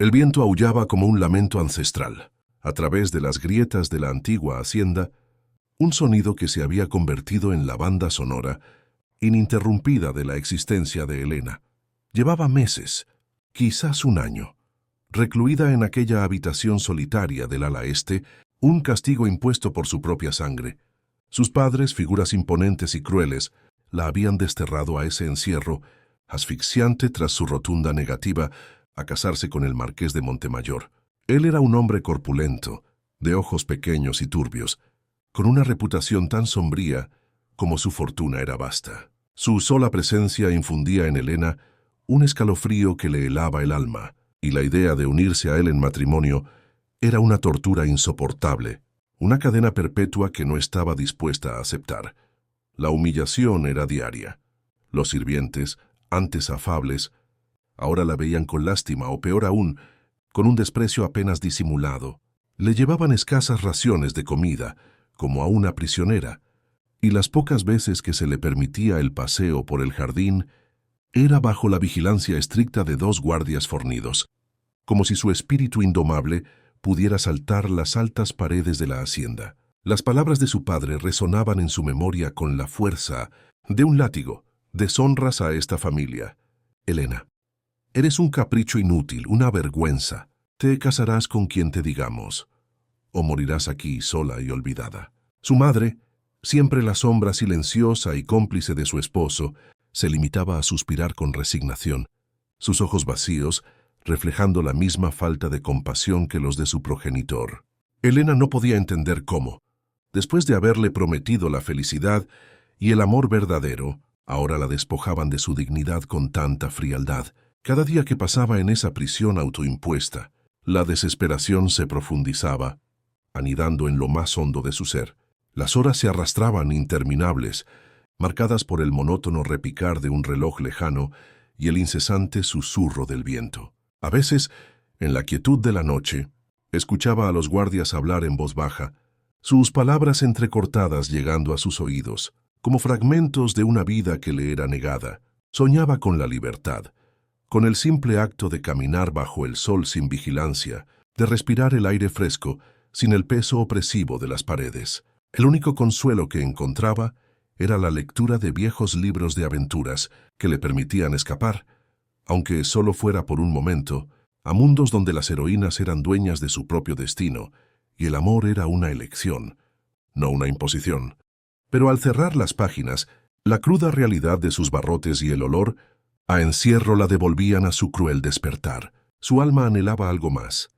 El viento aullaba como un lamento ancestral. A través de las grietas de la antigua hacienda, un sonido que se había convertido en la banda sonora ininterrumpida de la existencia de Elena. Llevaba meses, quizás un año, recluida en aquella habitación solitaria del ala este, un castigo impuesto por su propia sangre. Sus padres, figuras imponentes y crueles, la habían desterrado a ese encierro, asfixiante tras su rotunda negativa a casarse con el marqués de Montemayor. Él era un hombre corpulento, de ojos pequeños y turbios, con una reputación tan sombría como su fortuna era vasta. Su sola presencia infundía en Elena un escalofrío que le helaba el alma, y la idea de unirse a él en matrimonio era una tortura insoportable, una cadena perpetua que no estaba dispuesta a aceptar. La humillación era diaria. Los sirvientes, antes afables, ahora la veían con lástima o, peor aún, con un desprecio apenas disimulado. Le llevaban escasas raciones de comida, como a una prisionera, y las pocas veces que se le permitía el paseo por el jardín era bajo la vigilancia estricta de 2 guardias fornidos, como si su espíritu indomable pudiera saltar las altas paredes de la hacienda. Las palabras de su padre resonaban en su memoria con la fuerza de un látigo. Deshonras a esta familia. Elena, eres un capricho inútil, una vergüenza. Te casarás con quien te digamos, o morirás aquí sola y olvidada. Su madre, siempre la sombra silenciosa y cómplice de su esposo, se limitaba a suspirar con resignación, sus ojos vacíos reflejando la misma falta de compasión que los de su progenitor. Elena no podía entender cómo, después de haberle prometido la felicidad y el amor verdadero, ahora la despojaban de su dignidad con tanta frialdad. Cada día que pasaba en esa prisión autoimpuesta, la desesperación se profundizaba, anidando en lo más hondo de su ser. Las horas se arrastraban interminables, marcadas por el monótono repicar de un reloj lejano y el incesante susurro del viento. A veces, en la quietud de la noche, escuchaba a los guardias hablar en voz baja, sus palabras entrecortadas llegando a sus oídos, como fragmentos de una vida que le era negada. Soñaba con la libertad, con el simple acto de caminar bajo el sol sin vigilancia, de respirar el aire fresco, sin el peso opresivo de las paredes. El único consuelo que encontraba era la lectura de viejos libros de aventuras que le permitían escapar, aunque solo fuera por un momento, a mundos donde las heroínas eran dueñas de su propio destino y el amor era una elección, no una imposición. Pero al cerrar las páginas, la cruda realidad de sus barrotes y el olor a encierro la devolvían a su cruel despertar. Su alma anhelaba algo más,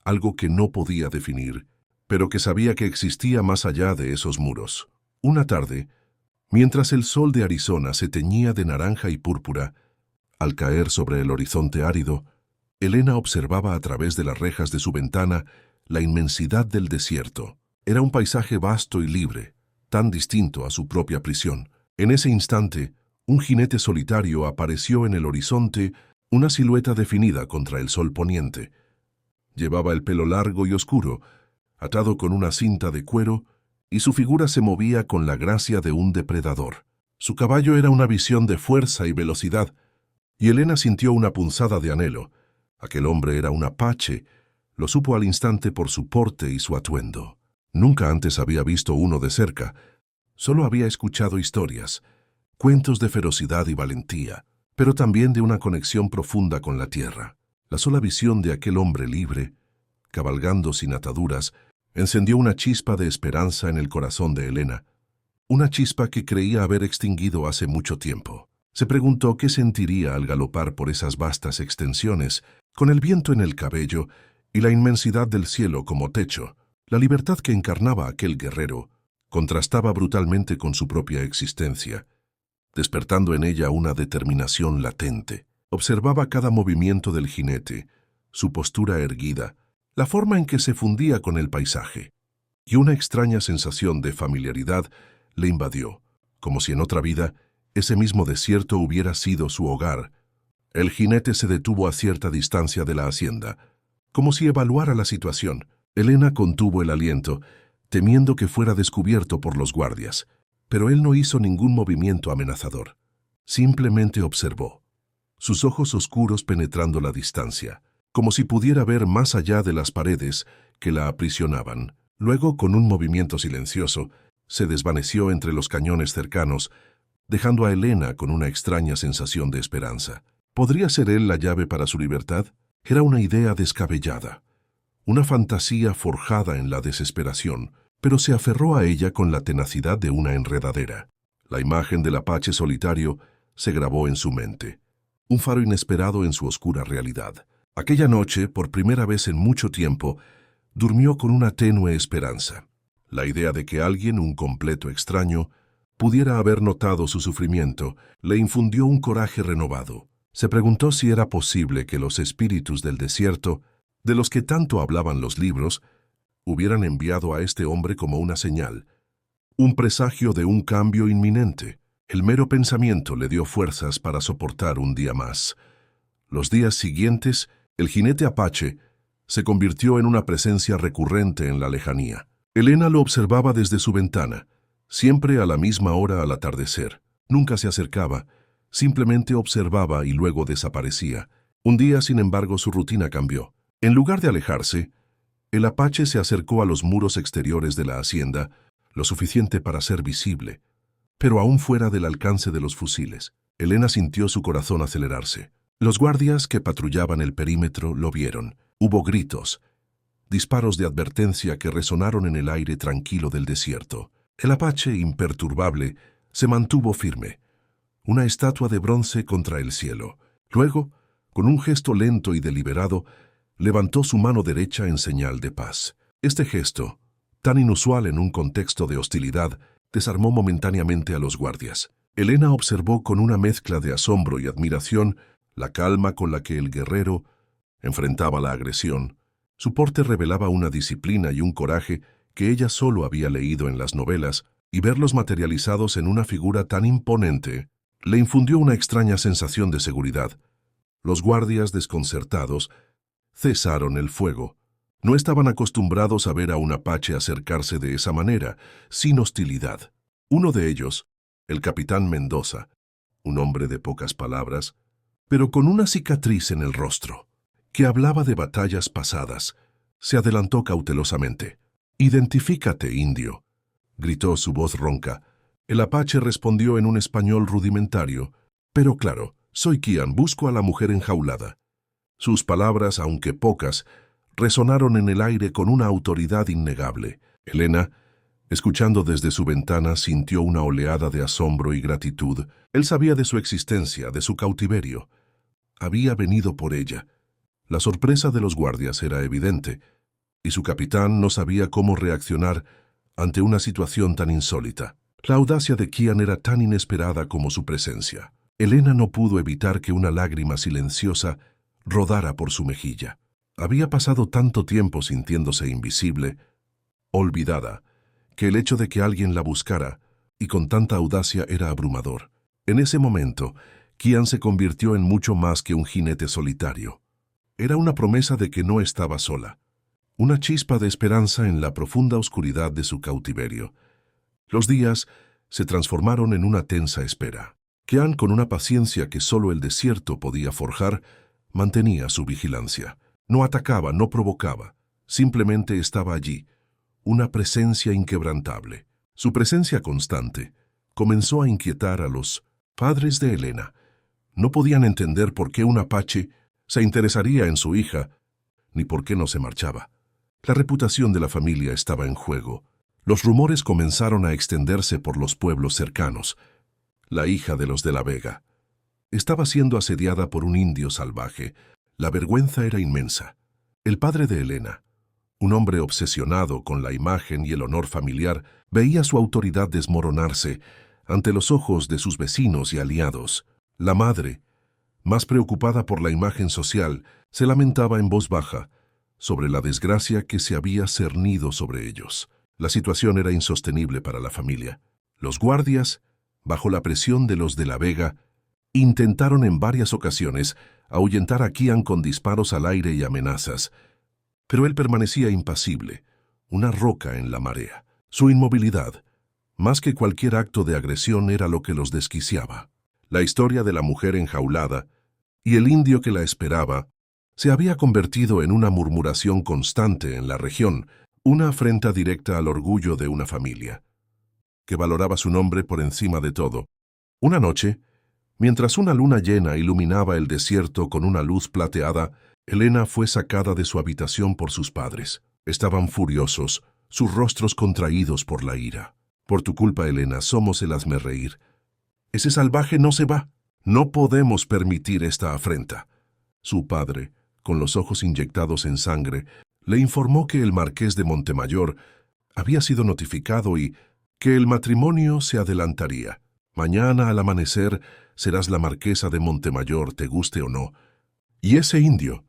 algo que no podía definir, pero que sabía que existía más allá de esos muros. Una tarde, mientras el sol de Arizona se teñía de naranja y púrpura, al caer sobre el horizonte árido, Elena observaba a través de las rejas de su ventana la inmensidad del desierto. Era un paisaje vasto y libre, tan distinto a su propia prisión. En ese instante, un jinete solitario apareció en el horizonte, una silueta definida contra el sol poniente. Llevaba el pelo largo y oscuro, atado con una cinta de cuero, y su figura se movía con la gracia de un depredador. Su caballo era una visión de fuerza y velocidad, y Elena sintió una punzada de anhelo. Aquel hombre era un apache, lo supo al instante por su porte y su atuendo. Nunca antes había visto uno de cerca, solo había escuchado historias, cuentos de ferocidad y valentía, pero también de una conexión profunda con la tierra. La sola visión de aquel hombre libre, cabalgando sin ataduras, encendió una chispa de esperanza en el corazón de Elena, una chispa que creía haber extinguido hace mucho tiempo. Se preguntó qué sentiría al galopar por esas vastas extensiones, con el viento en el cabello y la inmensidad del cielo como techo. La libertad que encarnaba aquel guerrero contrastaba brutalmente con su propia existencia, despertando en ella una determinación latente. Observaba cada movimiento del jinete, su postura erguida, la forma en que se fundía con el paisaje, y una extraña sensación de familiaridad le invadió, como si en otra vida ese mismo desierto hubiera sido su hogar. El jinete se detuvo a cierta distancia de la hacienda, como si evaluara la situación. Elena contuvo el aliento, temiendo que fuera descubierto por los guardias, pero él no hizo ningún movimiento amenazador. Simplemente observó, sus ojos oscuros penetrando la distancia, como si pudiera ver más allá de las paredes que la aprisionaban. Luego, con un movimiento silencioso, se desvaneció entre los cañones cercanos, dejando a Elena con una extraña sensación de esperanza. ¿Podría ser él la llave para su libertad? Era una idea descabellada, una fantasía forjada en la desesperación, pero se aferró a ella con la tenacidad de una enredadera. La imagen del apache solitario se grabó en su mente, un faro inesperado en su oscura realidad. Aquella noche, por primera vez en mucho tiempo, durmió con una tenue esperanza. La idea de que alguien, un completo extraño, pudiera haber notado su sufrimiento, le infundió un coraje renovado. Se preguntó si era posible que los espíritus del desierto, de los que tanto hablaban los libros, hubieran enviado a este hombre como una señal, un presagio de un cambio inminente. El mero pensamiento le dio fuerzas para soportar un día más. Los días siguientes, el jinete apache se convirtió en una presencia recurrente en la lejanía. Elena lo observaba desde su ventana, siempre a la misma hora al atardecer. Nunca se acercaba, simplemente observaba y luego desaparecía. Un día, sin embargo, su rutina cambió. En lugar de alejarse, el apache se acercó a los muros exteriores de la hacienda, lo suficiente para ser visible, pero aún fuera del alcance de los fusiles. Elena sintió su corazón acelerarse. Los guardias que patrullaban el perímetro lo vieron. Hubo gritos, disparos de advertencia que resonaron en el aire tranquilo del desierto. El apache, imperturbable, se mantuvo firme, una estatua de bronce contra el cielo. Luego, con un gesto lento y deliberado, levantó su mano derecha en señal de paz. Este gesto, tan inusual en un contexto de hostilidad, desarmó momentáneamente a los guardias. Elena observó con una mezcla de asombro y admiración la calma con la que el guerrero enfrentaba la agresión. Su porte revelaba una disciplina y un coraje que ella solo había leído en las novelas, y verlos materializados en una figura tan imponente le infundió una extraña sensación de seguridad. Los guardias, desconcertados, cesaron el fuego. No estaban acostumbrados a ver a un apache acercarse de esa manera, sin hostilidad. Uno de ellos, el capitán Mendoza, un hombre de pocas palabras, pero con una cicatriz en el rostro, que hablaba de batallas pasadas, se adelantó cautelosamente. «Identifícate, indio», gritó su voz ronca. El apache respondió en un español rudimentario, pero claro: «Soy Kian, busco a la mujer enjaulada». Sus palabras, aunque pocas, resonaron en el aire con una autoridad innegable. Elena, escuchando desde su ventana, sintió una oleada de asombro y gratitud. Él sabía de su existencia, de su cautiverio. Había venido por ella. La sorpresa de los guardias era evidente, y su capitán no sabía cómo reaccionar ante una situación tan insólita. La audacia de Kian era tan inesperada como su presencia. Elena no pudo evitar que una lágrima silenciosa rodara por su mejilla. Había pasado tanto tiempo sintiéndose invisible, olvidada, que el hecho de que alguien la buscara, y con tanta audacia, era abrumador. En ese momento, Kian se convirtió en mucho más que un jinete solitario. Era una promesa de que no estaba sola, una chispa de esperanza en la profunda oscuridad de su cautiverio. Los días se transformaron en una tensa espera. Kian, con una paciencia que solo el desierto podía forjar, mantenía su vigilancia. No atacaba, no provocaba, simplemente estaba allí, una presencia inquebrantable. Su presencia constante comenzó a inquietar a los padres de Elena. No podían entender por qué un apache se interesaría en su hija, ni por qué no se marchaba. La reputación de la familia estaba en juego. Los rumores comenzaron a extenderse por los pueblos cercanos. La hija de los de la Vega estaba siendo asediada por un indio salvaje. La vergüenza era inmensa. El padre de Elena, un hombre obsesionado con la imagen y el honor familiar, veía su autoridad desmoronarse ante los ojos de sus vecinos y aliados. La madre, más preocupada por la imagen social, se lamentaba en voz baja sobre la desgracia que se había cernido sobre ellos. La situación era insostenible para la familia. Los guardias, bajo la presión de los de la Vega, intentaron en varias ocasiones ahuyentar a Kian con disparos al aire y amenazas, pero él permanecía impasible, una roca en la marea. Su inmovilidad, más que cualquier acto de agresión, era lo que los desquiciaba. La historia de la mujer enjaulada y el indio que la esperaba se había convertido en una murmuración constante en la región, una afrenta directa al orgullo de una familia, que valoraba su nombre por encima de todo. Una noche, mientras una luna llena iluminaba el desierto con una luz plateada, Elena fue sacada de su habitación por sus padres. Estaban furiosos, sus rostros contraídos por la ira. «Por tu culpa, Elena, somos el hazmerreír. Ese salvaje no se va. No podemos permitir esta afrenta». Su padre, con los ojos inyectados en sangre, le informó que el marqués de Montemayor había sido notificado y que el matrimonio se adelantaría. «Mañana al amanecer serás la marquesa de Montemayor, te guste o no. Y ese indio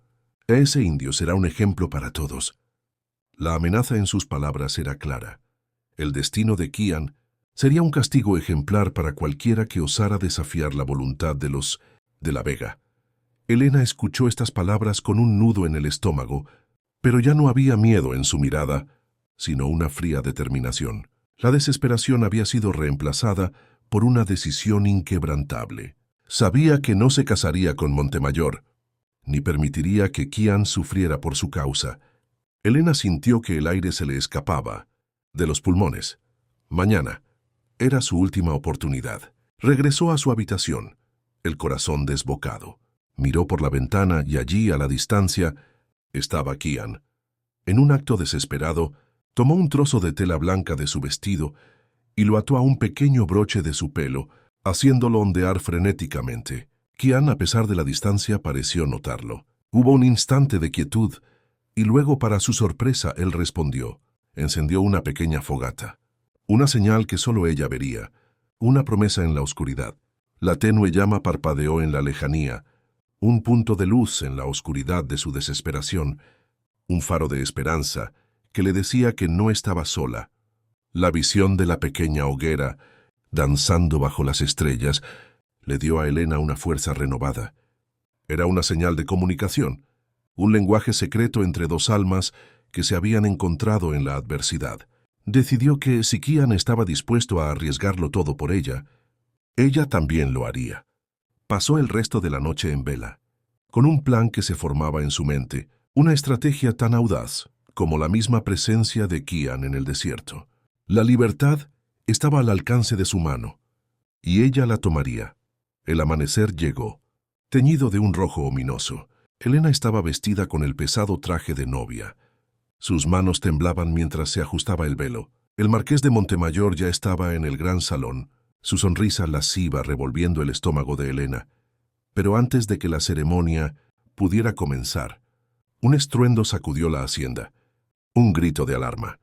será un ejemplo para todos». La amenaza en sus palabras era clara. El destino de Kian sería un castigo ejemplar para cualquiera que osara desafiar la voluntad de los de la Vega. Elena escuchó estas palabras con un nudo en el estómago, pero ya no había miedo en su mirada, sino una fría determinación. La desesperación había sido reemplazada por una decisión inquebrantable. Sabía que no se casaría con Montemayor, ni permitiría que Kian sufriera por su causa. Elena sintió que el aire se le escapaba de los pulmones. Mañana era su última oportunidad. Regresó a su habitación, el corazón desbocado. Miró por la ventana y allí, a la distancia, estaba Kian. En un acto desesperado, tomó un trozo de tela blanca de su vestido y lo ató a un pequeño broche de su pelo, haciéndolo ondear frenéticamente. Kian, a pesar de la distancia, pareció notarlo. Hubo un instante de quietud, y luego, para su sorpresa, él respondió. Encendió una pequeña fogata. Una señal que solo ella vería, una promesa en la oscuridad. La tenue llama parpadeó en la lejanía, un punto de luz en la oscuridad de su desesperación, un faro de esperanza que le decía que no estaba sola. La visión de la pequeña hoguera, danzando bajo las estrellas, le dio a Elena una fuerza renovada. Era una señal de comunicación, un lenguaje secreto entre dos almas que se habían encontrado en la adversidad. Decidió que si Kian estaba dispuesto a arriesgarlo todo por ella también lo haría. Pasó el resto de la noche en vela, con un plan que se formaba en su mente, una estrategia tan audaz como la misma presencia de Kian en el desierto. La libertad estaba al alcance de su mano, y ella la tomaría. El amanecer llegó, teñido de un rojo ominoso. Elena estaba vestida con el pesado traje de novia. Sus manos temblaban mientras se ajustaba el velo. El marqués de Montemayor ya estaba en el gran salón, su sonrisa lasciva revolviendo el estómago de Elena. Pero antes de que la ceremonia pudiera comenzar, un estruendo sacudió la hacienda. Un grito de alarma.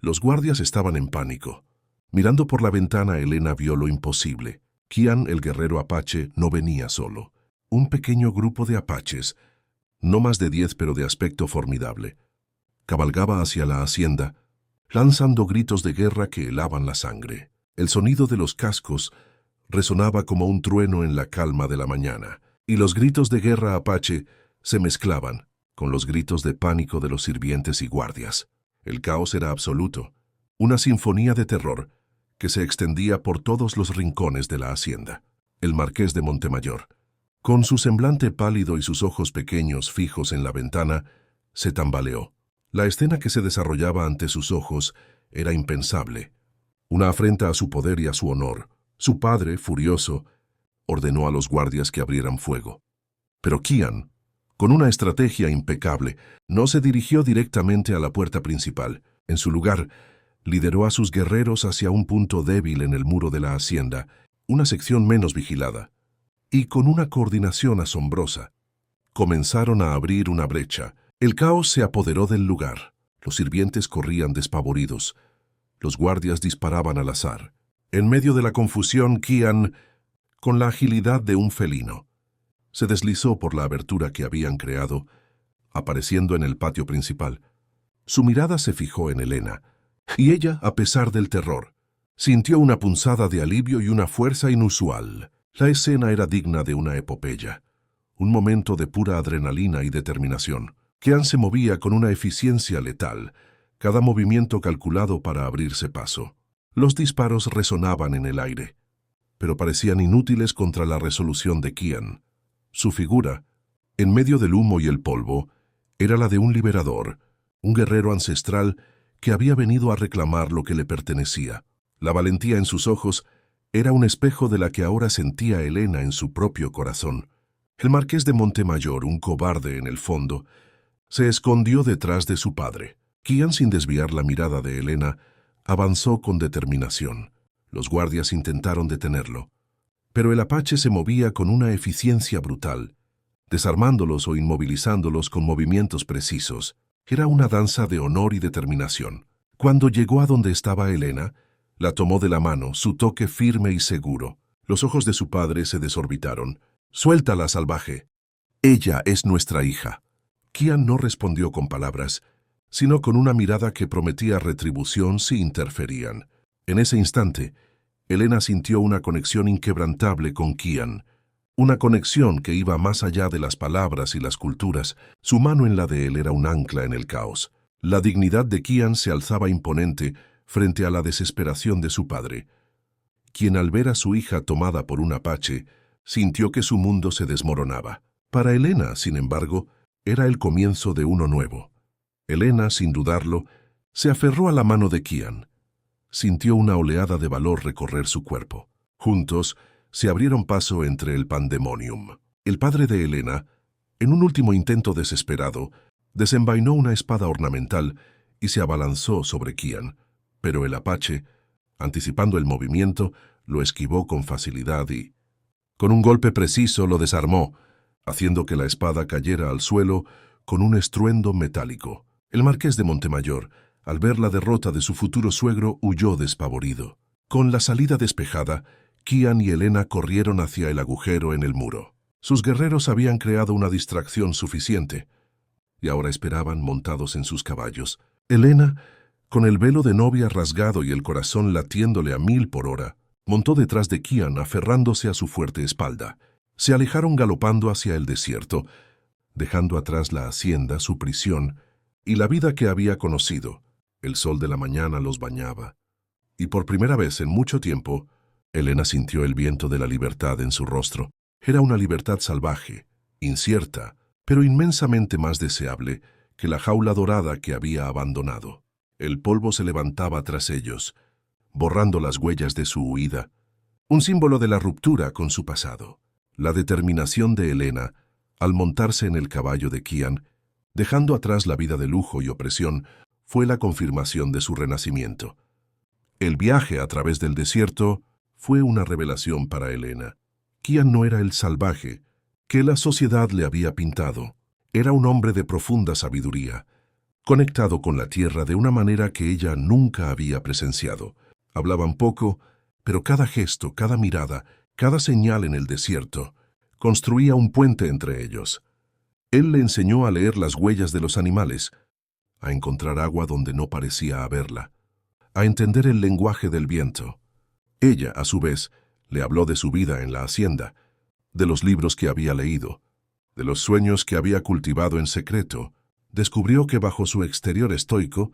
Los guardias estaban en pánico. Mirando por la ventana, Elena vio lo imposible. Kian, el guerrero apache, no venía solo. Un pequeño grupo de apaches, no más de 10 pero de aspecto formidable, cabalgaba hacia la hacienda, lanzando gritos de guerra que helaban la sangre. El sonido de los cascos resonaba como un trueno en la calma de la mañana, y los gritos de guerra apache se mezclaban con los gritos de pánico de los sirvientes y guardias. El caos era absoluto, una sinfonía de terror que se extendía por todos los rincones de la hacienda. El marqués de Montemayor, con su semblante pálido y sus ojos pequeños fijos en la ventana, se tambaleó. La escena que se desarrollaba ante sus ojos era impensable, una afrenta a su poder y a su honor. Su padre, furioso, ordenó a los guardias que abrieran fuego. Pero Kian, con una estrategia impecable, no se dirigió directamente a la puerta principal. En su lugar, lideró a sus guerreros hacia un punto débil en el muro de la hacienda, una sección menos vigilada, y con una coordinación asombrosa, comenzaron a abrir una brecha. El caos se apoderó del lugar. Los sirvientes corrían despavoridos. Los guardias disparaban al azar. En medio de la confusión, Kian, con la agilidad de un felino, se deslizó por la abertura que habían creado, apareciendo en el patio principal. Su mirada se fijó en Elena, y ella, a pesar del terror, sintió una punzada de alivio y una fuerza inusual. La escena era digna de una epopeya, un momento de pura adrenalina y determinación. Kian se movía con una eficiencia letal, cada movimiento calculado para abrirse paso. Los disparos resonaban en el aire, pero parecían inútiles contra la resolución de Kian. Su figura, En medio del humo y el polvo, era la de un liberador, un guerrero ancestral que había venido a reclamar lo que le pertenecía. La valentía en sus ojos era un espejo de la que ahora sentía Elena en su propio corazón. El marqués de Montemayor, un cobarde en el fondo, se escondió detrás de su padre. Kian, sin desviar la mirada de Elena, avanzó con determinación. Los guardias intentaron detenerlo, pero el apache se movía con una eficiencia brutal, desarmándolos o inmovilizándolos con movimientos precisos. Era una danza de honor y determinación. Cuando llegó a donde estaba Elena, la tomó de la mano, su toque firme y seguro. Los ojos de su padre se desorbitaron. «Suéltala, salvaje. Ella es nuestra hija». Kian no respondió con palabras, sino con una mirada que prometía retribución si interferían. En ese instante, Elena sintió una conexión inquebrantable con Kian, una conexión que iba más allá de las palabras y las culturas. Su mano en la de él era un ancla en el caos. La dignidad de Kian se alzaba imponente frente a la desesperación de su padre, quien al ver a su hija tomada por un apache, sintió que su mundo se desmoronaba. Para Elena, sin embargo, era el comienzo de uno nuevo. Elena, sin dudarlo, se aferró a la mano de Kian. Sintió una oleada de valor recorrer su cuerpo. Juntos, se abrieron paso entre el pandemonium. El padre de Elena, en un último intento desesperado, desenvainó una espada ornamental y se abalanzó sobre Kian, pero el apache, anticipando el movimiento, lo esquivó con facilidad y, con un golpe preciso, lo desarmó, haciendo que la espada cayera al suelo con un estruendo metálico. El marqués de Montemayor, al ver la derrota de su futuro suegro, huyó despavorido. Con la salida despejada, Kian y Elena corrieron hacia el agujero en el muro. Sus guerreros habían creado una distracción suficiente, y ahora esperaban montados en sus caballos. Elena, con el velo de novia rasgado y el corazón latiéndole a 1000 por hora, montó detrás de Kian aferrándose a su fuerte espalda. Se alejaron galopando hacia el desierto, dejando atrás la hacienda, su prisión y la vida que había conocido. El sol de la mañana los bañaba, y por primera vez en mucho tiempo, Elena sintió el viento de la libertad en su rostro. Era una libertad salvaje, incierta, pero inmensamente más deseable que la jaula dorada que había abandonado. El polvo se levantaba tras ellos, borrando las huellas de su huida, un símbolo de la ruptura con su pasado. La determinación de Elena, al montarse en el caballo de Kian, dejando atrás la vida de lujo y opresión, fue la confirmación de su renacimiento. El viaje a través del desierto fue una revelación para Elena. Kian no era el salvaje que la sociedad le había pintado. Era un hombre de profunda sabiduría, conectado con la tierra de una manera que ella nunca había presenciado. Hablaban poco, pero cada gesto, cada mirada, cada señal en el desierto construía un puente entre ellos. Él le enseñó a leer las huellas de los animales, a encontrar agua donde no parecía haberla, a entender el lenguaje del viento. Ella, a su vez, le habló de su vida en la hacienda, de los libros que había leído, de los sueños que había cultivado en secreto. Descubrió que bajo su exterior estoico,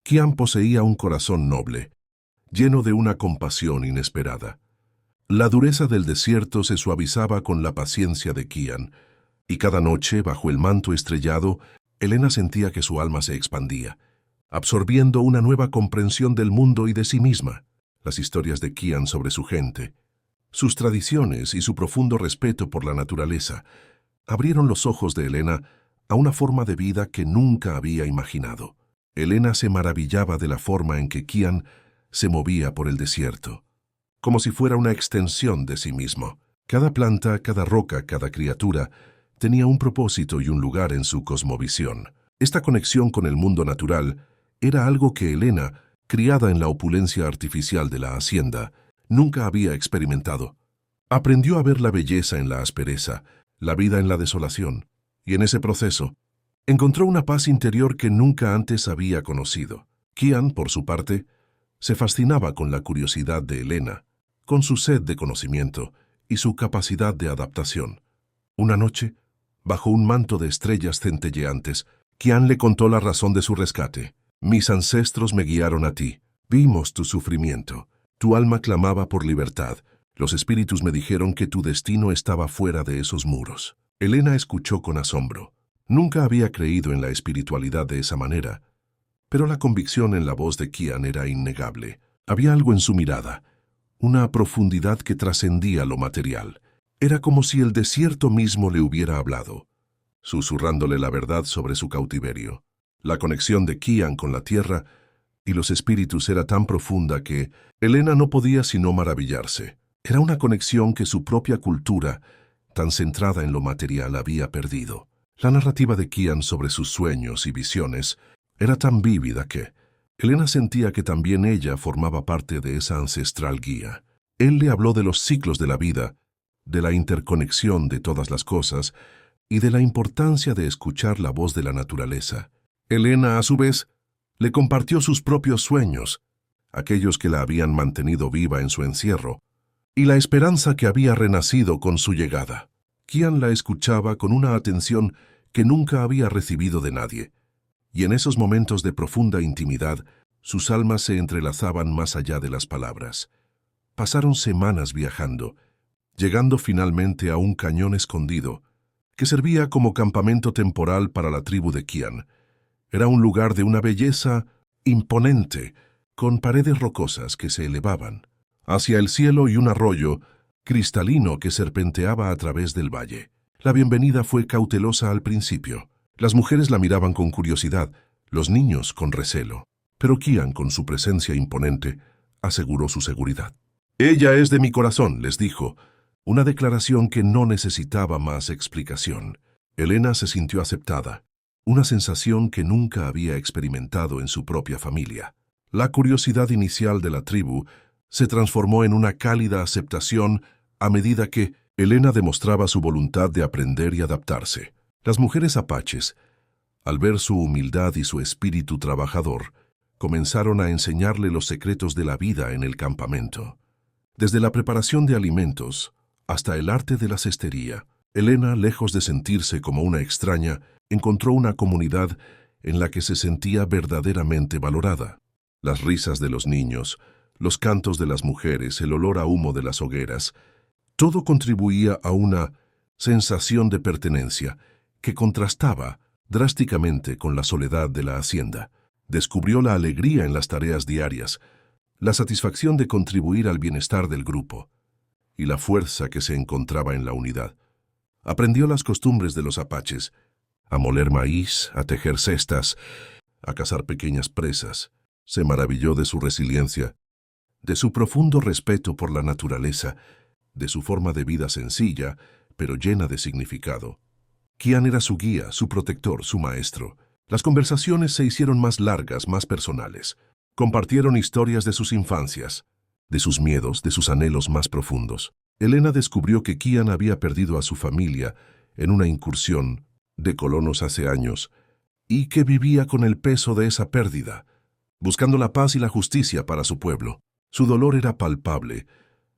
Kian poseía un corazón noble, lleno de una compasión inesperada. La dureza del desierto se suavizaba con la paciencia de Kian, y cada noche, bajo el manto estrellado, Elena sentía que su alma se expandía, absorbiendo una nueva comprensión del mundo y de sí misma. Las historias de Kian sobre su gente, sus tradiciones y su profundo respeto por la naturaleza abrieron los ojos de Elena a una forma de vida que nunca había imaginado. Elena se maravillaba de la forma en que Kian se movía por el desierto, como si fuera una extensión de sí mismo. Cada planta, cada roca, cada criatura tenía un propósito y un lugar en su cosmovisión. Esta conexión con el mundo natural era algo que Elena, criada en la opulencia artificial de la hacienda, nunca había experimentado. Aprendió a ver la belleza en la aspereza, la vida en la desolación, y en ese proceso encontró una paz interior que nunca antes había conocido. Kian, por su parte, se fascinaba con la curiosidad de Elena, con su sed de conocimiento y su capacidad de adaptación. Una noche, bajo un manto de estrellas centelleantes, Kian le contó la razón de su rescate. «Mis ancestros me guiaron a ti. Vimos tu sufrimiento. Tu alma clamaba por libertad. Los espíritus me dijeron que tu destino estaba fuera de esos muros. Elena escuchó con asombro. Nunca había creído en la espiritualidad de esa manera, pero la convicción en la voz de Kian era innegable. Había algo en su mirada, una profundidad que trascendía lo material. Era como si el desierto mismo le hubiera hablado, susurrándole la verdad sobre su cautiverio. La conexión de Kian con la tierra y los espíritus era tan profunda que Elena no podía sino maravillarse. Era una conexión que su propia cultura, tan centrada en lo material, había perdido. La narrativa de Kian sobre sus sueños y visiones era tan vívida que Elena sentía que también ella formaba parte de esa ancestral guía. Él le habló de los ciclos de la vida, de la interconexión de todas las cosas y de la importancia de escuchar la voz de la naturaleza. Elena, a su vez, le compartió sus propios sueños, aquellos que la habían mantenido viva en su encierro, y la esperanza que había renacido con su llegada. Kian la escuchaba con una atención que nunca había recibido de nadie, y en esos momentos de profunda intimidad, sus almas se entrelazaban más allá de las palabras. Pasaron semanas viajando, llegando finalmente a un cañón escondido, que servía como campamento temporal para la tribu de Kian. Era un lugar de una belleza imponente, con paredes rocosas que se elevaban hacia el cielo y un arroyo cristalino que serpenteaba a través del valle. La bienvenida fue cautelosa al principio. Las mujeres la miraban con curiosidad, los niños con recelo, pero Kian, con su presencia imponente, aseguró su seguridad. «Ella es de mi corazón», les dijo, una declaración que no necesitaba más explicación. Elena se sintió aceptada, una sensación que nunca había experimentado en su propia familia. La curiosidad inicial de la tribu se transformó en una cálida aceptación a medida que Elena demostraba su voluntad de aprender y adaptarse. Las mujeres apaches, al ver su humildad y su espíritu trabajador, comenzaron a enseñarle los secretos de la vida en el campamento. Desde la preparación de alimentos hasta el arte de la cestería, Elena, lejos de sentirse como una extraña, encontró una comunidad en la que se sentía verdaderamente valorada. Las risas de los niños, los cantos de las mujeres, el olor a humo de las hogueras, todo contribuía a una sensación de pertenencia que contrastaba drásticamente con la soledad de la hacienda. Descubrió la alegría en las tareas diarias, la satisfacción de contribuir al bienestar del grupo y la fuerza que se encontraba en la unidad. Aprendió las costumbres de los apaches, a moler maíz, a tejer cestas, a cazar pequeñas presas. Se maravilló de su resiliencia, de su profundo respeto por la naturaleza, de su forma de vida sencilla, pero llena de significado. Kian era su guía, su protector, su maestro. Las conversaciones se hicieron más largas, más personales. Compartieron historias de sus infancias, de sus miedos, de sus anhelos más profundos. Elena descubrió que Kian había perdido a su familia en una incursión de colonos hace años y que vivía con el peso de esa pérdida, buscando la paz y la justicia para su pueblo. Su dolor era palpable,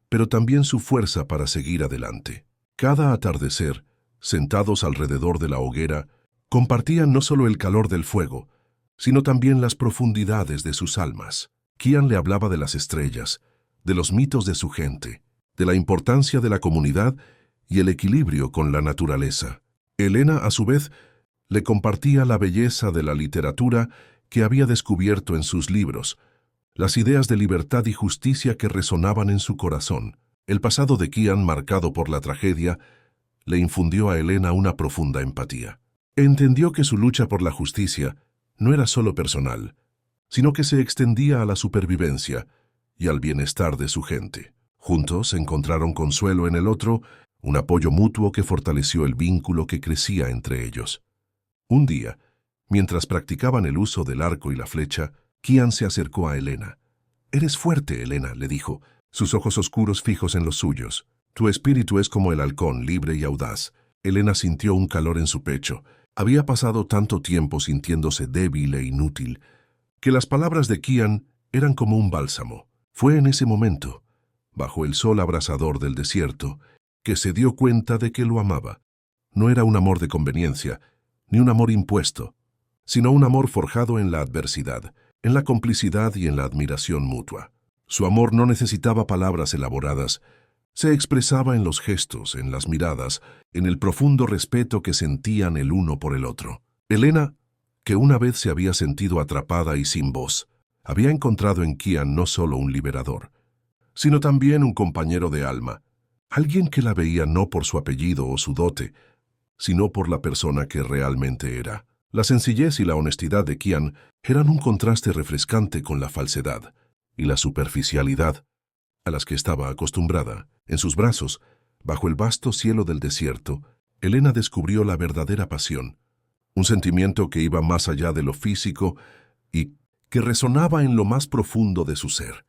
pero también su fuerza para seguir adelante. Cada atardecer, sentados alrededor de la hoguera, compartían no solo el calor del fuego, sino también las profundidades de sus almas. Kian le hablaba de las estrellas, de los mitos de su gente, de la importancia de la comunidad y el equilibrio con la naturaleza. Elena, a su vez, le compartía la belleza de la literatura que había descubierto en sus libros, las ideas de libertad y justicia que resonaban en su corazón. El pasado de Kian, marcado por la tragedia, le infundió a Elena una profunda empatía. Entendió que su lucha por la justicia no era solo personal, sino que se extendía a la supervivencia y al bienestar de su gente. Juntos encontraron consuelo en el otro, un apoyo mutuo que fortaleció el vínculo que crecía entre ellos. Un día, mientras practicaban el uso del arco y la flecha, Kian se acercó a Elena. «Eres fuerte, Elena», le dijo, sus ojos oscuros fijos en los suyos. «Tu espíritu es como el halcón, libre y audaz». Elena sintió un calor en su pecho. Había pasado tanto tiempo sintiéndose débil e inútil, que las palabras de Kian eran como un bálsamo. Fue en ese momento, bajo el sol abrasador del desierto, que se dio cuenta de que lo amaba. No era un amor de conveniencia, ni un amor impuesto, sino un amor forjado en la adversidad, en la complicidad y en la admiración mutua. Su amor no necesitaba palabras elaboradas, Se expresaba en los gestos, en las miradas, en el profundo respeto que sentían el uno por el otro. Elena, que una vez se había sentido atrapada y sin voz, había encontrado en Kian no solo un liberador, sino también un compañero de alma, alguien que la veía no por su apellido o su dote, sino por la persona que realmente era. La sencillez y la honestidad de Kian eran un contraste refrescante con la falsedad y la superficialidad a las que estaba acostumbrada. En sus brazos, bajo el vasto cielo del desierto, Elena descubrió la verdadera pasión, un sentimiento que iba más allá de lo físico y que resonaba en lo más profundo de su ser.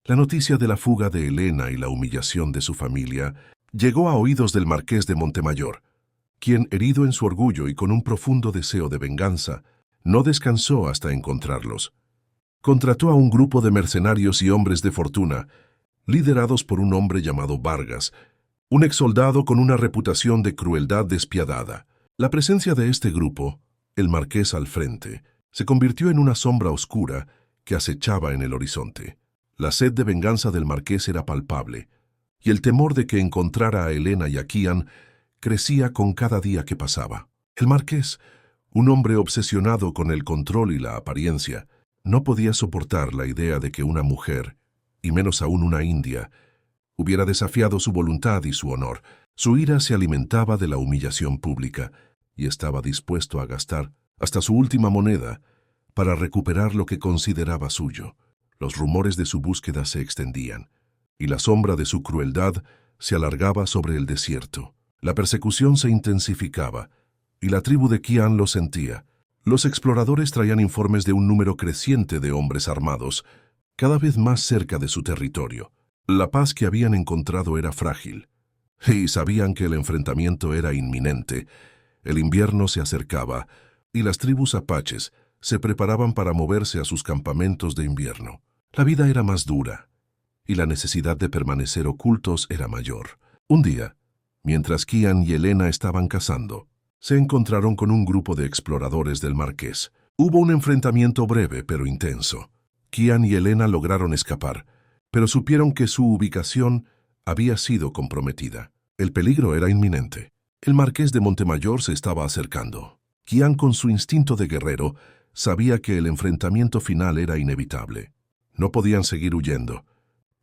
La noticia de la fuga de Elena y la humillación de su familia llegó a oídos del marqués de Montemayor, quien, herido en su orgullo y con un profundo deseo de venganza, no descansó hasta encontrarlos. Contrató a un grupo de mercenarios y hombres de fortuna, liderados por un hombre llamado Vargas, un exsoldado con una reputación de crueldad despiadada. La presencia de este grupo, el marqués al frente, se convirtió en una sombra oscura que acechaba en el horizonte. La sed de venganza del marqués era palpable, y el temor de que encontrara a Elena y a Kian crecía con cada día que pasaba. El marqués, un hombre obsesionado con el control y la apariencia, no podía soportar la idea de que una mujer, y menos aún una india, hubiera desafiado su voluntad y su honor. Su ira se alimentaba de la humillación pública y estaba dispuesto a gastar hasta su última moneda para recuperar lo que consideraba suyo. Los rumores de su búsqueda se extendían, y la sombra de su crueldad se alargaba sobre el desierto. La persecución se intensificaba, y la tribu de Kian lo sentía. Los exploradores traían informes de un número creciente de hombres armados, cada vez más cerca de su territorio. La paz que habían encontrado era frágil, y sabían que el enfrentamiento era inminente. El invierno se acercaba, y las tribus apaches se preparaban para moverse a sus campamentos de invierno. La vida era más dura, y la necesidad de permanecer ocultos era mayor. Un día, mientras Kian y Elena estaban cazando, se encontraron con un grupo de exploradores del marqués. Hubo un enfrentamiento breve pero intenso. Kian y Elena lograron escapar, pero supieron que su ubicación había sido comprometida. El peligro era inminente. El marqués de Montemayor se estaba acercando. Kian, con su instinto de guerrero, sabía que el enfrentamiento final era inevitable. No podían seguir huyendo.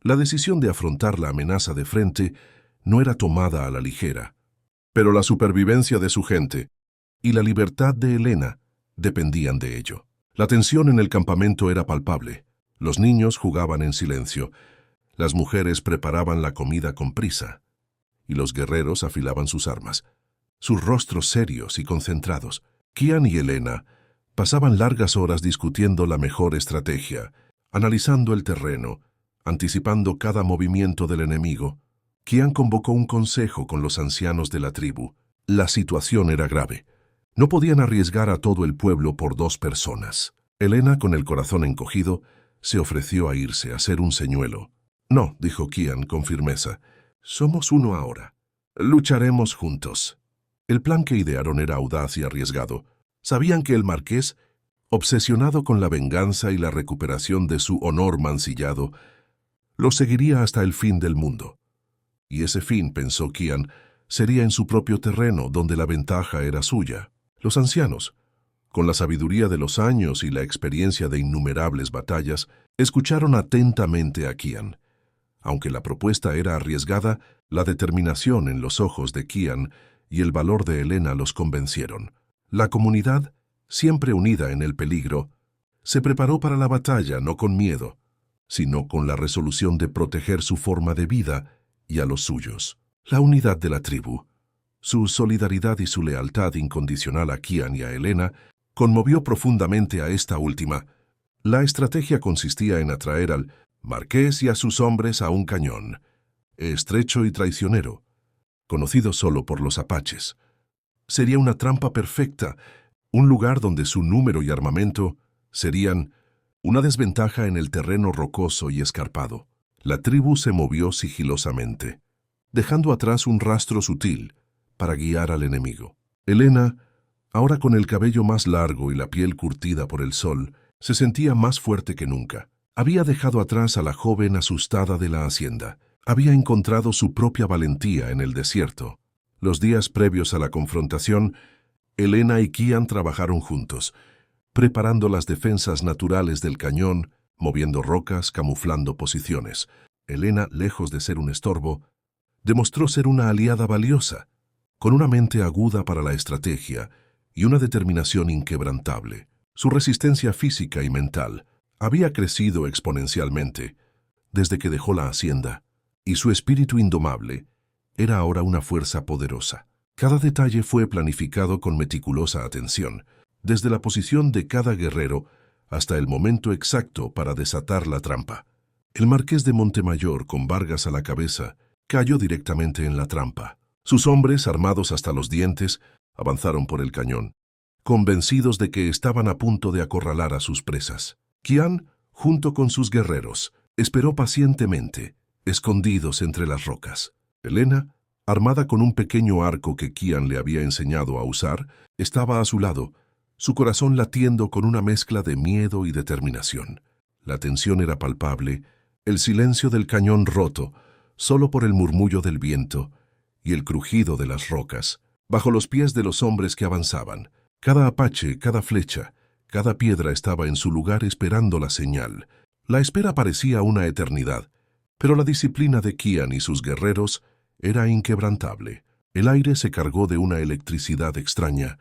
La decisión de afrontar la amenaza de frente no era tomada a la ligera, pero la supervivencia de su gente y la libertad de Elena dependían de ello. La tensión en el campamento era palpable. Los niños jugaban en silencio, las mujeres preparaban la comida con prisa, y los guerreros afilaban sus armas, sus rostros serios y concentrados. Kian y Elena pasaban largas horas discutiendo la mejor estrategia, analizando el terreno, anticipando cada movimiento del enemigo. Kian convocó un consejo con los ancianos de la tribu. La situación era grave. No podían arriesgar a todo el pueblo por 2 personas. Elena, con el corazón encogido, se ofreció a irse a hacer un señuelo. «No», dijo Kian con firmeza, «somos uno ahora. Lucharemos juntos». El plan que idearon era audaz y arriesgado. Sabían que el marqués, obsesionado con la venganza y la recuperación de su honor mancillado, lo seguiría hasta el fin del mundo. Y ese fin, pensó Kian, sería en su propio terreno, donde la ventaja era suya. Los ancianos, con la sabiduría de los años y la experiencia de innumerables batallas, escucharon atentamente a Kian. Aunque la propuesta era arriesgada, la determinación en los ojos de Kian y el valor de Elena los convencieron. La comunidad, siempre unida en el peligro, se preparó para la batalla no con miedo, sino con la resolución de proteger su forma de vida y a los suyos. La unidad de la tribu, su solidaridad y su lealtad incondicional a Kian y a Elena, conmovió profundamente a esta última. La estrategia consistía en atraer al marqués y a sus hombres a un cañón, estrecho y traicionero, conocido solo por los apaches. Sería una trampa perfecta, un lugar donde su número y armamento serían una desventaja en el terreno rocoso y escarpado. La tribu se movió sigilosamente, dejando atrás un rastro sutil para guiar al enemigo. Elena, ahora con el cabello más largo y la piel curtida por el sol, se sentía más fuerte que nunca. Había dejado atrás a la joven asustada de la hacienda. Había encontrado su propia valentía en el desierto. Los días previos a la confrontación, Elena y Kian trabajaron juntos, preparando las defensas naturales del cañón, moviendo rocas, camuflando posiciones. Elena, lejos de ser un estorbo, demostró ser una aliada valiosa, con una mente aguda para la estrategia y una determinación inquebrantable. Su resistencia física y mental había crecido exponencialmente desde que dejó la hacienda, y su espíritu indomable era ahora una fuerza poderosa. Cada detalle fue planificado con meticulosa atención, desde la posición de cada guerrero hasta el momento exacto para desatar la trampa. El marqués de Montemayor, con Vargas a la cabeza, cayó directamente en la trampa. Sus hombres, armados hasta los dientes, avanzaron por el cañón, convencidos de que estaban a punto de acorralar a sus presas. Kian, junto con sus guerreros, esperó pacientemente, escondidos entre las rocas. Elena, armada con un pequeño arco que Kian le había enseñado a usar, estaba a su lado, su corazón latiendo con una mezcla de miedo y determinación. La tensión era palpable, el silencio del cañón roto, solo por el murmullo del viento y el crujido de las rocas, bajo los pies de los hombres que avanzaban. Cada apache, cada flecha, cada piedra estaba en su lugar esperando la señal. La espera parecía una eternidad, pero la disciplina de Kian y sus guerreros era inquebrantable. El aire se cargó de una electricidad extraña,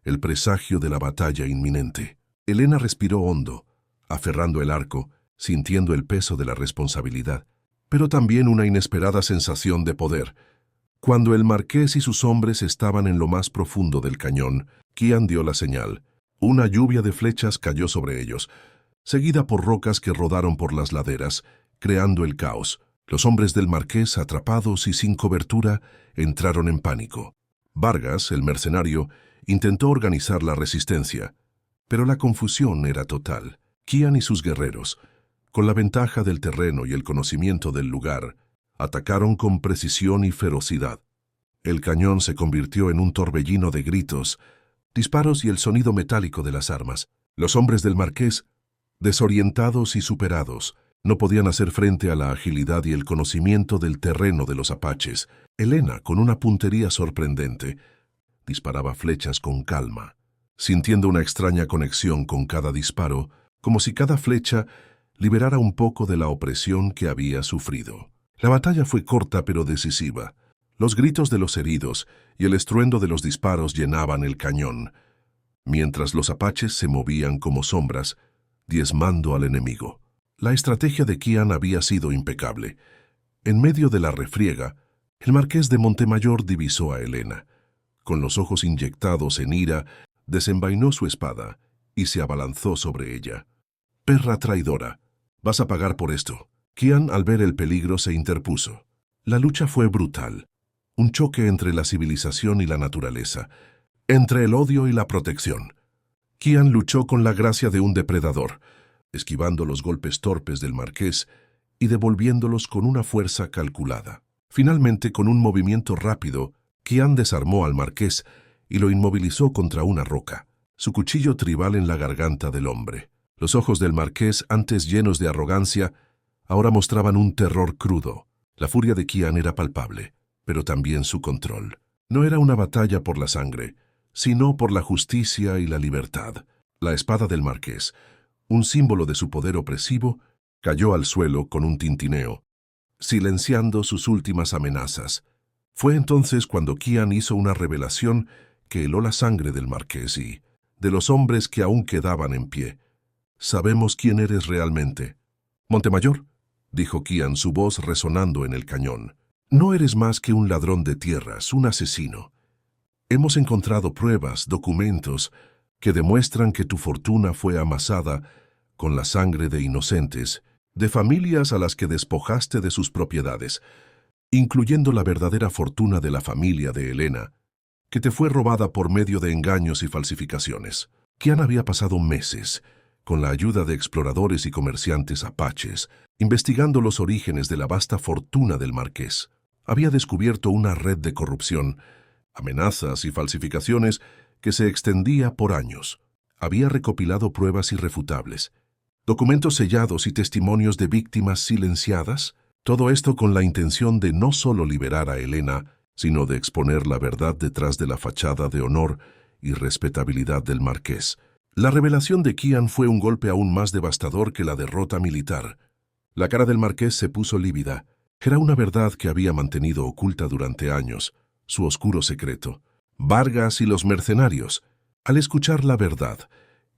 el presagio de la batalla inminente. Elena respiró hondo, aferrando el arco, sintiendo el peso de la responsabilidad, pero también una inesperada sensación de poder. Cuando el marqués y sus hombres estaban en lo más profundo del cañón, Kian dio la señal. Una lluvia de flechas cayó sobre ellos, seguida por rocas que rodaron por las laderas, creando el caos. Los hombres del marqués, atrapados y sin cobertura, entraron en pánico. Vargas, el mercenario, intentó organizar la resistencia, pero la confusión era total. Kian y sus guerreros, con la ventaja del terreno y el conocimiento del lugar, atacaron con precisión y ferocidad. El cañón se convirtió en un torbellino de gritos, disparos y el sonido metálico de las armas. Los hombres del marqués, desorientados y superados, no podían hacer frente a la agilidad y el conocimiento del terreno de los apaches. Elena, con una puntería sorprendente, disparaba flechas con calma, sintiendo una extraña conexión con cada disparo, como si cada flecha liberara un poco de la opresión que había sufrido. La batalla fue corta pero decisiva. Los gritos de los heridos y el estruendo de los disparos llenaban el cañón, mientras los apaches se movían como sombras, diezmando al enemigo. La estrategia de Kian había sido impecable. En medio de la refriega, el marqués de Montemayor divisó a Elena. Con los ojos inyectados en ira, desenvainó su espada y se abalanzó sobre ella. «Perra traidora, vas a pagar por esto». Kian, al ver el peligro, se interpuso. La lucha fue brutal. Un choque entre la civilización y la naturaleza, entre el odio y la protección. Kian luchó con la gracia de un depredador, esquivando los golpes torpes del marqués y devolviéndolos con una fuerza calculada. Finalmente, con un movimiento rápido, Kian desarmó al marqués y lo inmovilizó contra una roca, su cuchillo tribal en la garganta del hombre. Los ojos del marqués, antes llenos de arrogancia, ahora mostraban un terror crudo. La furia de Kian era palpable, pero también su control. No era una batalla por la sangre, sino por la justicia y la libertad. La espada del marqués, un símbolo de su poder opresivo, cayó al suelo con un tintineo, silenciando sus últimas amenazas. Fue entonces cuando Kian hizo una revelación que heló la sangre del marqués y de los hombres que aún quedaban en pie. «Sabemos quién eres realmente». «Montemayor», dijo Kian, su voz resonando en el cañón. «No eres más que un ladrón de tierras, un asesino. Hemos encontrado pruebas, documentos, que demuestran que tu fortuna fue amasada con la sangre de inocentes, de familias a las que despojaste de sus propiedades, incluyendo la verdadera fortuna de la familia de Elena, que te fue robada por medio de engaños y falsificaciones». Kian había pasado meses, con la ayuda de exploradores y comerciantes apaches, investigando los orígenes de la vasta fortuna del marqués. Había descubierto una red de corrupción, amenazas y falsificaciones que se extendía por años. Había recopilado pruebas irrefutables, documentos sellados y testimonios de víctimas silenciadas, Todo esto con la intención de no solo liberar a Helena, sino de exponer la verdad detrás de la fachada de honor y respetabilidad del marqués. La revelación de Kian fue un golpe aún más devastador que la derrota militar. La cara del marqués se puso lívida. Era una verdad que había mantenido oculta durante años, su oscuro secreto. Vargas y los mercenarios, al escuchar la verdad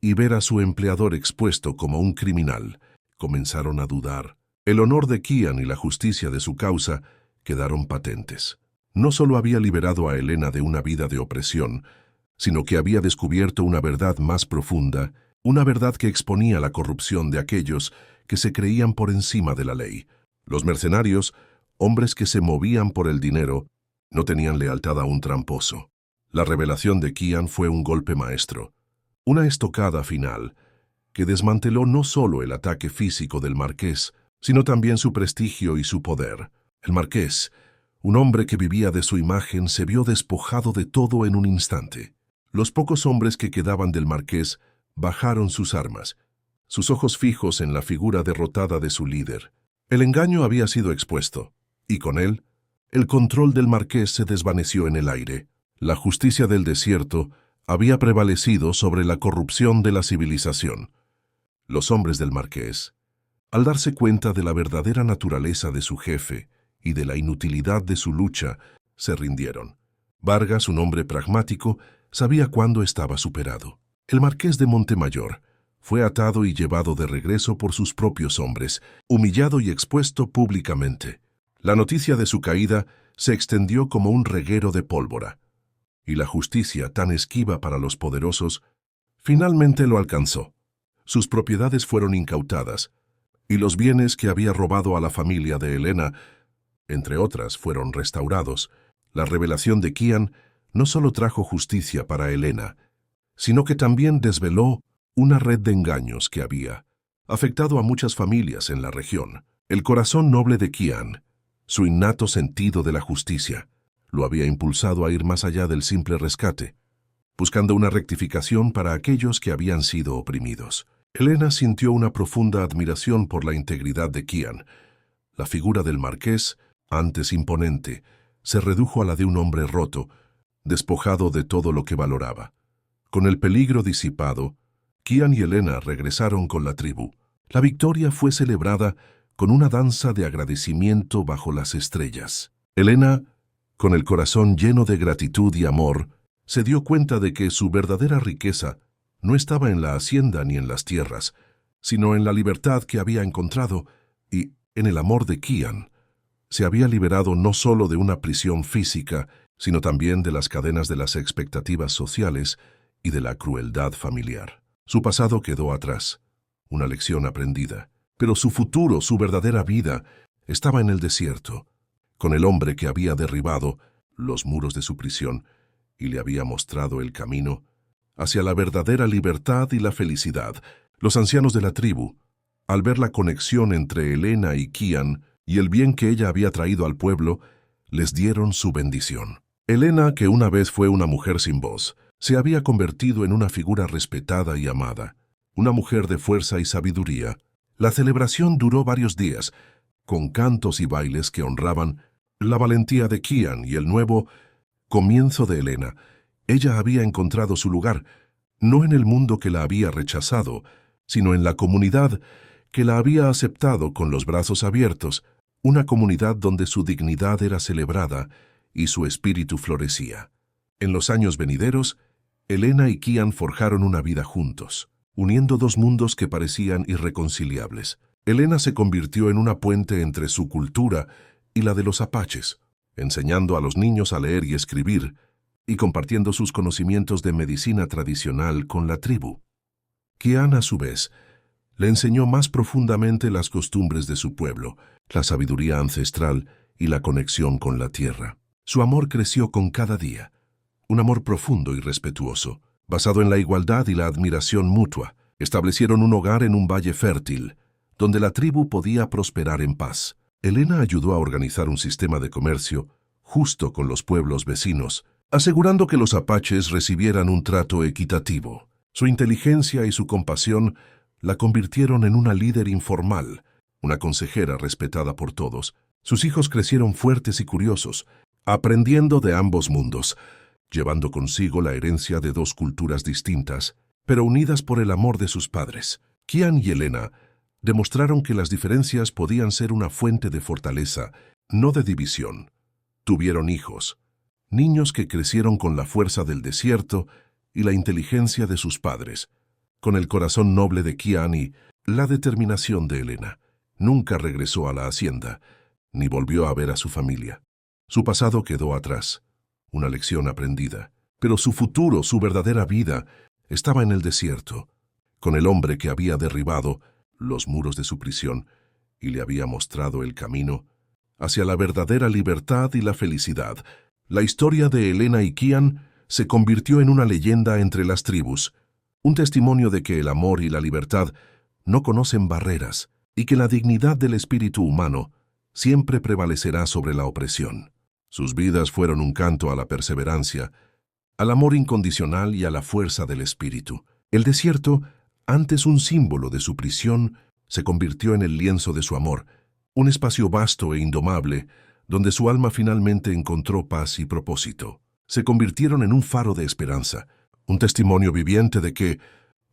y ver a su empleador expuesto como un criminal, comenzaron a dudar. El honor de Kian y la justicia de su causa quedaron patentes. No solo había liberado a Helena de una vida de opresión, sino que había descubierto una verdad más profunda, una verdad que exponía la corrupción de aquellos que se creían por encima de la ley. Los mercenarios, hombres que se movían por el dinero, no tenían lealtad a un tramposo. La revelación de Kian fue un golpe maestro, una estocada final, que desmanteló no solo el ataque físico del marqués, sino también su prestigio y su poder. El marqués, un hombre que vivía de su imagen, se vio despojado de todo en un instante. Los pocos hombres que quedaban del marqués bajaron sus armas, sus ojos fijos en la figura derrotada de su líder. El engaño había sido expuesto, y con él, el control del marqués se desvaneció en el aire. La justicia del desierto había prevalecido sobre la corrupción de la civilización. Los hombres del marqués, al darse cuenta de la verdadera naturaleza de su jefe y de la inutilidad de su lucha, se rindieron. Vargas, un hombre pragmático, sabía cuándo estaba superado. El marqués de Montemayor fue atado y llevado de regreso por sus propios hombres, humillado y expuesto públicamente. La noticia de su caída se extendió como un reguero de pólvora, y la justicia, tan esquiva para los poderosos, finalmente lo alcanzó. Sus propiedades fueron incautadas, y los bienes que había robado a la familia de Helena, entre otras, fueron restaurados. La revelación de Kian no solo trajo justicia para Helena, sino que también desveló una red de engaños que había afectado a muchas familias en la región. El corazón noble de Kian, su innato sentido de la justicia, lo había impulsado a ir más allá del simple rescate, buscando una rectificación para aquellos que habían sido oprimidos. Helena sintió una profunda admiración por la integridad de Kian. La figura del marqués, antes imponente, se redujo a la de un hombre roto, despojado de todo lo que valoraba. Con el peligro disipado, Kian y Helena regresaron con la tribu. La victoria fue celebrada con una danza de agradecimiento bajo las estrellas. Helena, con el corazón lleno de gratitud y amor, se dio cuenta de que su verdadera riqueza no estaba en la hacienda ni en las tierras, sino en la libertad que había encontrado y en el amor de Kian. Se había liberado no solo de una prisión física, sino también de las cadenas de las expectativas sociales y de la crueldad familiar. Su pasado quedó atrás, una lección aprendida, pero su futuro, su verdadera vida, estaba en el desierto, con el hombre que había derribado los muros de su prisión y le había mostrado el camino hacia la verdadera libertad y la felicidad. Los ancianos de la tribu, al ver la conexión entre Helena y Kian y el bien que ella había traído al pueblo, les dieron su bendición. Helena, que una vez fue una mujer sin voz, se había convertido en una figura respetada y amada, una mujer de fuerza y sabiduría. La celebración duró varios días, con cantos y bailes que honraban la valentía de Kian y el nuevo comienzo de Helena. Ella había encontrado su lugar, no en el mundo que la había rechazado, sino en la comunidad que la había aceptado con los brazos abiertos, una comunidad donde su dignidad era celebrada y su espíritu florecía. En los años venideros, Helena y Kian forjaron una vida juntos, uniendo dos mundos que parecían irreconciliables. Helena se convirtió en una puente entre su cultura y la de los apaches, enseñando a los niños a leer y escribir, y compartiendo sus conocimientos de medicina tradicional con la tribu. Kian, a su vez, le enseñó más profundamente las costumbres de su pueblo, la sabiduría ancestral y la conexión con la tierra. Su amor creció con cada día, un amor profundo y respetuoso, basado en la igualdad y la admiración mutua. Establecieron un hogar en un valle fértil, donde la tribu podía prosperar en paz. Helena ayudó a organizar un sistema de comercio justo con los pueblos vecinos, asegurando que los apaches recibieran un trato equitativo. Su inteligencia y su compasión la convirtieron en una líder informal, una consejera respetada por todos. Sus hijos crecieron fuertes y curiosos, aprendiendo de ambos mundos, llevando consigo la herencia de dos culturas distintas, pero unidas por el amor de sus padres. Kian y Elena demostraron que las diferencias podían ser una fuente de fortaleza, no de división. Tuvieron hijos, niños que crecieron con la fuerza del desierto y la inteligencia de sus padres, con el corazón noble de Kian y la determinación de Elena. Nunca regresó a la hacienda, ni volvió a ver a su familia. Su pasado quedó atrás, una lección aprendida, pero su futuro, su verdadera vida, estaba en el desierto, con el hombre que había derribado los muros de su prisión y le había mostrado el camino hacia la verdadera libertad y la felicidad. La historia de Elena y Kian se convirtió en una leyenda entre las tribus, un testimonio de que el amor y la libertad no conocen barreras y que la dignidad del espíritu humano siempre prevalecerá sobre la opresión. Sus vidas fueron un canto a la perseverancia, al amor incondicional y a la fuerza del espíritu. El desierto, antes un símbolo de su prisión, se convirtió en el lienzo de su amor, un espacio vasto e indomable, donde su alma finalmente encontró paz y propósito. Se convirtieron en un faro de esperanza, un testimonio viviente de que,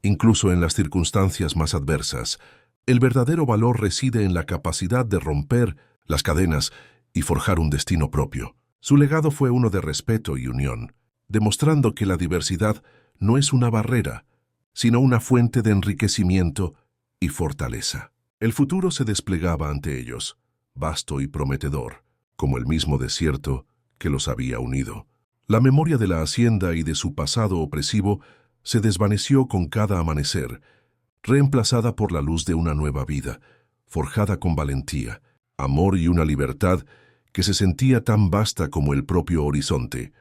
incluso en las circunstancias más adversas, el verdadero valor reside en la capacidad de romper las cadenas y forjar un destino propio. Su legado fue uno de respeto y unión, demostrando que la diversidad no es una barrera, sino una fuente de enriquecimiento y fortaleza. El futuro se desplegaba ante ellos, vasto y prometedor, como el mismo desierto que los había unido. La memoria de la hacienda y de su pasado opresivo se desvaneció con cada amanecer, reemplazada por la luz de una nueva vida, forjada con valentía, amor y una libertad que se sentía tan vasta como el propio horizonte.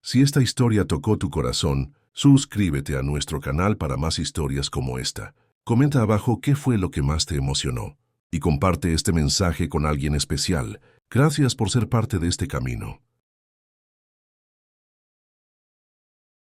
Si esta historia tocó tu corazón, suscríbete a nuestro canal para más historias como esta. Comenta abajo qué fue lo que más te emocionó y comparte este mensaje con alguien especial. Gracias por ser parte de este camino.